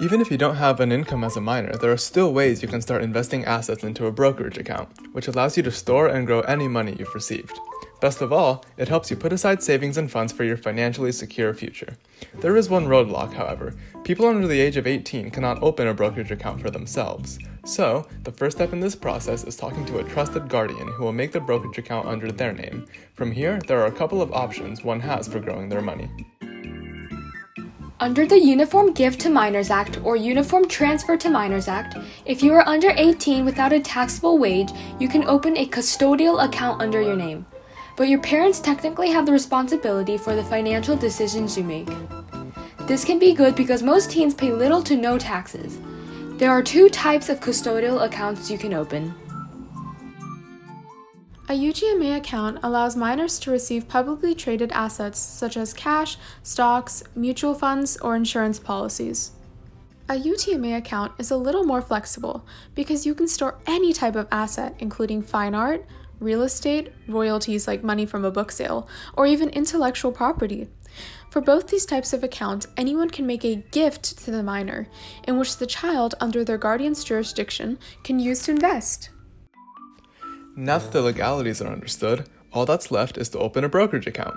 Even if you don't have an income as a minor, there are still ways you can start investing assets into a brokerage account, which allows you to store and grow any money you've received. Best of all, it helps you put aside savings and funds for your financially secure future. There is one roadblock, however. People under the age of 18 cannot open a brokerage account for themselves. So, the first step in this process is talking to a trusted guardian who will make the brokerage account under their name. From here, there are a couple of options one has for growing their money. Under the Uniform Gift to Minors Act or Uniform Transfer to Minors Act, if you are under 18 without a taxable wage, you can open a custodial account under your name. But your parents technically have the responsibility for the financial decisions you make. This can be good because most teens pay little to no taxes. There are two types of custodial accounts you can open. A UGMA account allows minors to receive publicly traded assets such as cash, stocks, mutual funds, or insurance policies. A UTMA account is a little more flexible because you can store any type of asset, including fine art, real estate, royalties like money from a book sale, or even intellectual property. For both these types of accounts, anyone can make a gift to the minor, in which the child, under their guardian's jurisdiction, can use to invest. Now that the legalities are understood, all that's left is to open a brokerage account.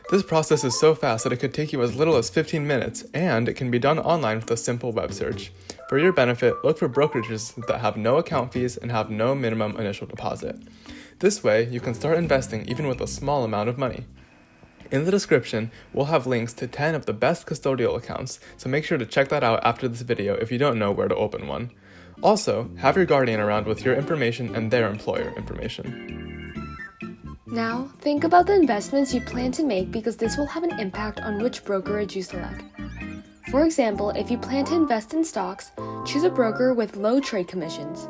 This process is so fast that it could take you as little as 15 minutes, and it can be done online with a simple web search. For your benefit, look for brokerages that have no account fees and have no minimum initial deposit. This way, you can start investing even with a small amount of money. In the description, we'll have links to 10 of the best custodial accounts, so make sure to check that out after this video if you don't know where to open one. Also, have your guardian around with your information and their employer information. Now, think about the investments you plan to make because this will have an impact on which brokerage you select. For example, if you plan to invest in stocks, choose a broker with low trade commissions.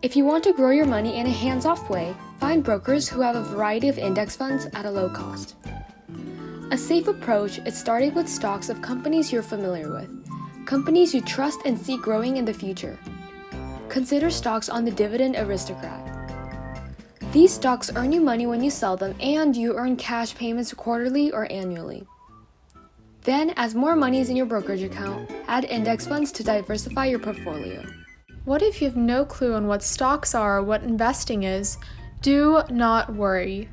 If you want to grow your money in a hands-off way, find brokers who have a variety of index funds at a low cost. A safe approach is starting with stocks of companies you're familiar with, companies you trust and see growing in the future. Consider stocks on the Dividend Aristocrat. These stocks earn you money when you sell them, and you earn cash payments quarterly or annually. Then, as more money is in your brokerage account, add index funds to diversify your portfolio. What if you have no clue on what stocks are or what investing is? Do not worry.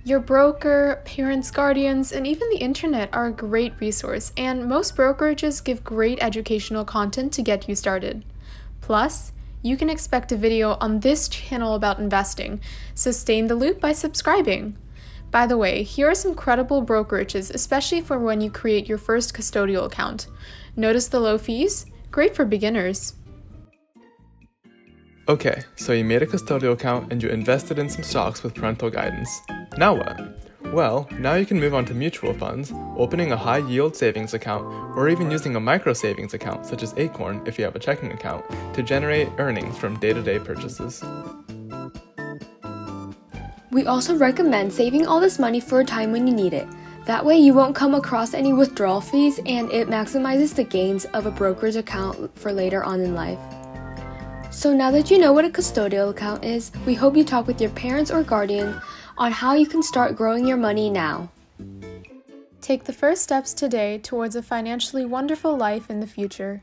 Your broker, parents, guardians, and even the internet are a great resource, and most brokerages give great educational content to get you started. Plus, you can expect a video on this channel about investing, so stay in the loop by subscribing. By the way, here are some credible brokerages, especially for when you create your first custodial account. Notice the low fees? Great for beginners. Okay, so you made a custodial account and you invested in some stocks with parental guidance. Now what? Well, now you can move on to mutual funds, opening a high-yield savings account, or even using a micro-savings account, such as Acorn if you have a checking account, to generate earnings from day-to-day purchases. We also recommend saving all this money for a time when you need it. That way you won't come across any withdrawal fees, and it maximizes the gains of a brokerage account for later on in life. So now that you know what a custodial account is, we hope you talk with your parents or guardian on how you can start growing your money now. Take the first steps today towards a financially wonderful life in the future.